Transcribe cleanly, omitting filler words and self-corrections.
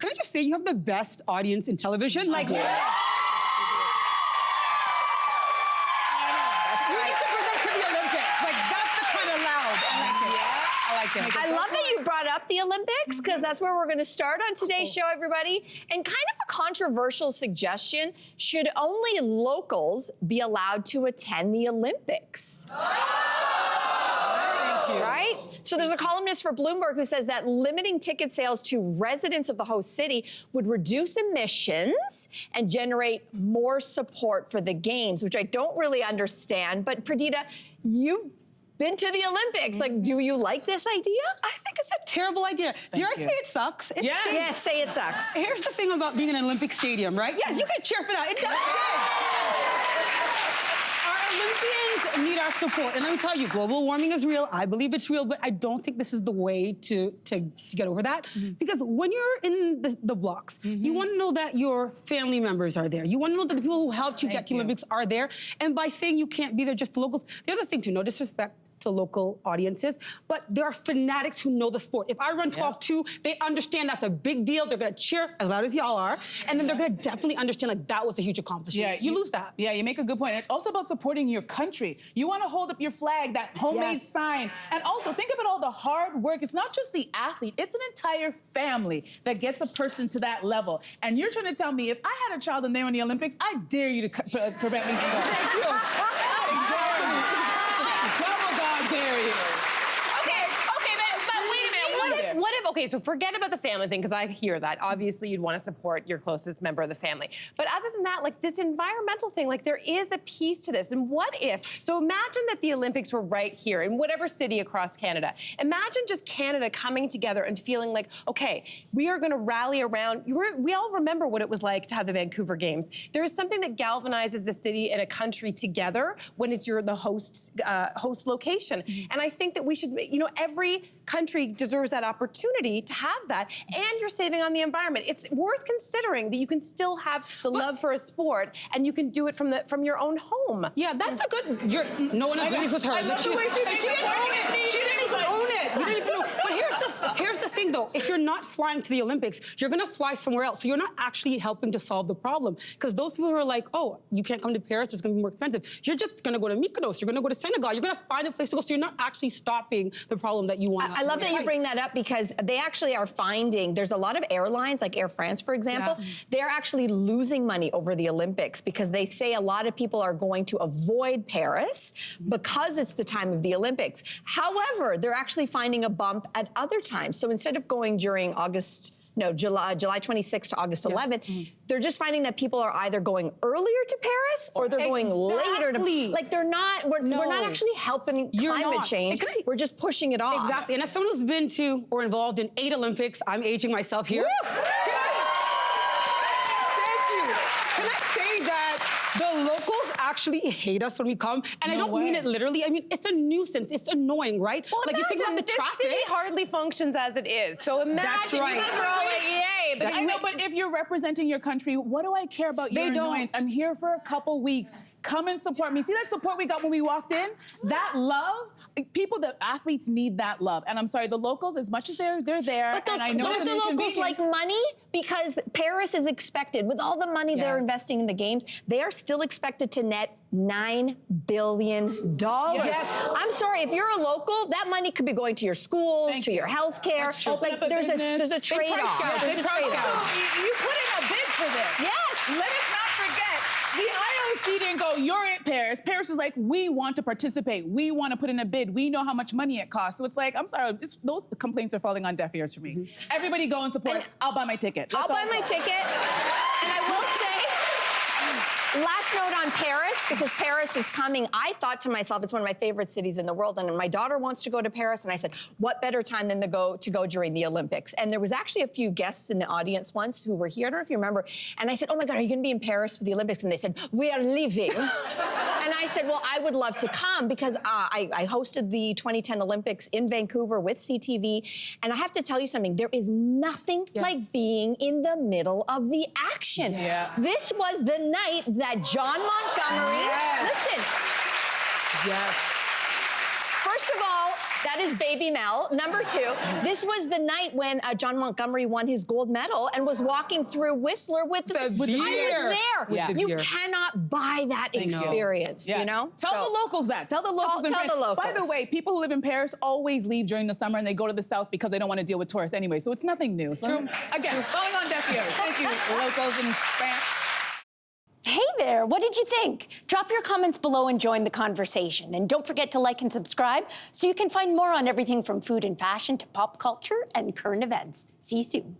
can I just say you have the best audience in television? Like, you need to bring them to the Olympics. Like, that's the kind of loud. I like it. Yeah, I like it. I love that you brought up the Olympics, because that's where we're going to start on today's show, everybody. And kind of a controversial suggestion: should only locals be allowed to attend the Olympics? Right? So there's a columnist for Bloomberg who says that limiting ticket sales to residents of the host city would reduce emissions and generate more support for the games, which I don't really understand. But Perdita, you've been to the Olympics. Like, do you like this idea? I think it's a terrible idea. Dare I say it sucks? Yes, say it sucks. Here's the thing about being in an Olympic stadium, right? Yes, you can cheer for that. It does good. Our Olympians need our support. And let me tell you, global warming is real. I believe it's real, but I don't think this is the way to get over that. Because when you're in the blocks, you want to know that your family members are there. You want to know that the people who helped you get to the Olympics are there. And by saying you can't be there, just the locals. The other thing, too, no disrespect to local audiences, but there are fanatics who know the sport. If I run 12-2, they understand that's a big deal. They're gonna cheer as loud as y'all are, and then they're gonna definitely understand like that was a huge accomplishment. Yeah, you lose that. Yeah, you make a good point. And it's also about supporting your country. You wanna hold up your flag, that homemade sign. And also think about all the hard work. It's not just the athlete, it's an entire family that gets a person to that level. And you're trying to tell me, if I had a child and they were in the Olympics, I dare you to prevent me from going. Thank you. Okay, so forget about the family thing, because I hear that. Obviously, you'd want to support your closest member of the family. But other than that, like this environmental thing, like there is a piece to this. And what if, so imagine that the Olympics were right here in whatever city across Canada. Imagine just Canada coming together and feeling like, okay, we are going to rally around. We all remember what it was like to have the Vancouver Games. There is something that galvanizes a city and a country together when it's the host location. And I think that we should, every country deserves that opportunity to have that, and you're saving on the environment. It's worth considering that you can still have the love for a sport, and you can do it from your own home. Yeah, that's a good. No one agrees with her. I love the way she didn't own it. She didn't even own it. You didn't even know. But here's the thing, though. If you're not flying to the Olympics, you're gonna fly somewhere else. So you're not actually helping to solve the problem. Because those people who are like, oh, you can't come to Paris, it's gonna be more expensive. You're just gonna go to Mykonos. You're gonna go to Senegal. You're gonna find a place to go. So you're not actually stopping the problem that you want. I love that you bring that up, because they actually are finding there's a lot of airlines, like Air France, for example, they're actually losing money over the Olympics, because they say a lot of people are going to avoid Paris because it's the time of the Olympics. However, they're actually finding a bump at other times. So instead of going during July 26th to August 11th, they're just finding that people are either going earlier to Paris or they're going later to, like we're not actually helping climate change. We're just pushing it off. Exactly. And as someone who's been to or involved in 8 Olympics, I'm aging myself here. Thank you. Can I say that the locals actually hate us when we come? And I don't mean it literally. I mean, it's a nuisance. It's annoying, right? Well, like, you think about the traffic. This city hardly functions as it is. So imagine you guys are all like, yay. But I know, but if you're representing your country, what do I care about your annoyance? I'm here for a couple weeks. Come and support me. See that support we got when we walked in? That love, the athletes need that love. And I'm sorry, the locals, as much as they're there, but and I know don't the locals like money? Because Paris is expected, with all the money they're investing in the games, they are still expected to net $9 billion. Yes. I'm sorry, if you're a local, that money could be going to your schools, to your health care. Like there's a trade-off. There's a trade-off. You put in a bid for this. Yes. Let us not forget, the IOC didn't go, you're in Paris. Paris is like, we want to participate. We want to put in a bid. We know how much money it costs. So it's like, I'm sorry, those complaints are falling on deaf ears for me. Everybody go and support. I'll buy my ticket. I'll buy my ticket. And I will say, last note on Paris, because Paris is coming, I thought to myself, it's one of my favorite cities in the world, and my daughter wants to go to Paris, and I said, what better time than to go during the Olympics? And there was actually a few guests in the audience once who were here, I don't know if you remember, and I said, oh my God, are you gonna be in Paris for the Olympics? And they said, we are leaving. And I said, well, I would love to come, because I hosted the 2010 Olympics in Vancouver with CTV, and I have to tell you something, there is nothing like being in the middle of the action. This was the night that John Montgomery, listen. First of all, That is baby Mel. Number 2, this was the night when John Montgomery won his gold medal and was walking through Whistler with the beer. I was there. Yeah. With the You beer. cannot buy that experience, Yeah. you know? Tell the locals that. Tell the locals. Tell the locals. By the way, people who live in Paris always leave during the summer and they go to the south because they don't want to deal with tourists anyway. So it's nothing new. So again, falling on deaf ears. Thank you, locals in France. Hey there, what did you think? Drop your comments below and join the conversation. And don't forget to like and subscribe so you can find more on everything from food and fashion to pop culture and current events. See you soon.